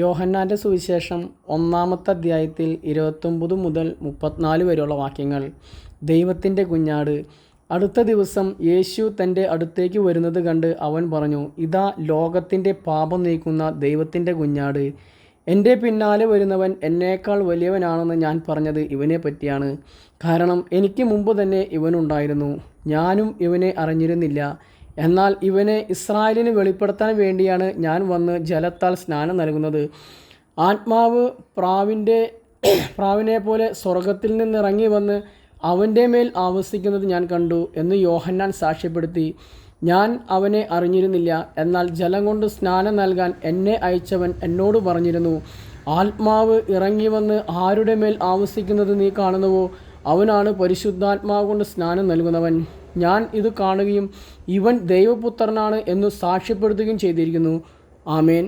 യോഹന്നാൻ്റെ സുവിശേഷം 1-ാമത്തെ അധ്യായത്തിൽ 29 മുതൽ 34 വരെയുള്ള വാക്യങ്ങൾ. ദൈവത്തിൻ്റെ കുഞ്ഞാട്. അടുത്ത ദിവസം യേശു തൻ്റെ അടുത്തേക്ക് വരുന്നത് കണ്ട് അവൻ പറഞ്ഞു, ഇതാ ലോകത്തിൻ്റെ പാപം നീക്കുന്ന ദൈവത്തിൻ്റെ കുഞ്ഞാട്. എൻ്റെ പിന്നാലെ വരുന്നവൻ എന്നേക്കാൾ വലിയവനാണെന്ന് ഞാൻ പറഞ്ഞത് ഇവനെ പറ്റിയാണ്. കാരണം എനിക്ക് മുമ്പ് തന്നെ ഇവനുണ്ടായിരുന്നു, ഞാനും ഇവനെ അറിഞ്ഞിരുന്നില്ല. എന്നാൽ ഇവനെ ഇസ്രായേലിന് വെളിപ്പെടുത്താൻ വേണ്ടിയാണ് ഞാൻ വന്ന് ജലത്താൽ സ്നാനം നൽകുന്നത്. ആത്മാവ് പ്രാവിനെ പോലെ സ്വർഗത്തിൽ നിന്നിറങ്ങി വന്ന് അവൻ്റെ മേൽ ആവസിക്കുന്നത് ഞാൻ കണ്ടു എന്ന് യോഹന്നാൻ സാക്ഷ്യപ്പെടുത്തി. ഞാൻ അവനെ അറിഞ്ഞിരുന്നില്ല, എന്നാൽ ജലം കൊണ്ട് സ്നാനം നൽകാൻ എന്നെ അയച്ചവൻ എന്നോട് പറഞ്ഞിരുന്നു, ആത്മാവ് ഇറങ്ങി വന്ന് ആരുടെ മേൽ ആവസിക്കുന്നത് നീ കാണുന്നുവോ, അവനാണ് പരിശുദ്ധാത്മാവ് കൊണ്ട് സ്നാനം നൽകുന്നവൻ. ഞാൻ ഇത് കാണുകയും ഇവൻ ദൈവപുത്രനാണ് എന്നു സാക്ഷ്യപ്പെടുത്തുകയും ചെയ്തിരിക്കുന്നു. ആമേൻ.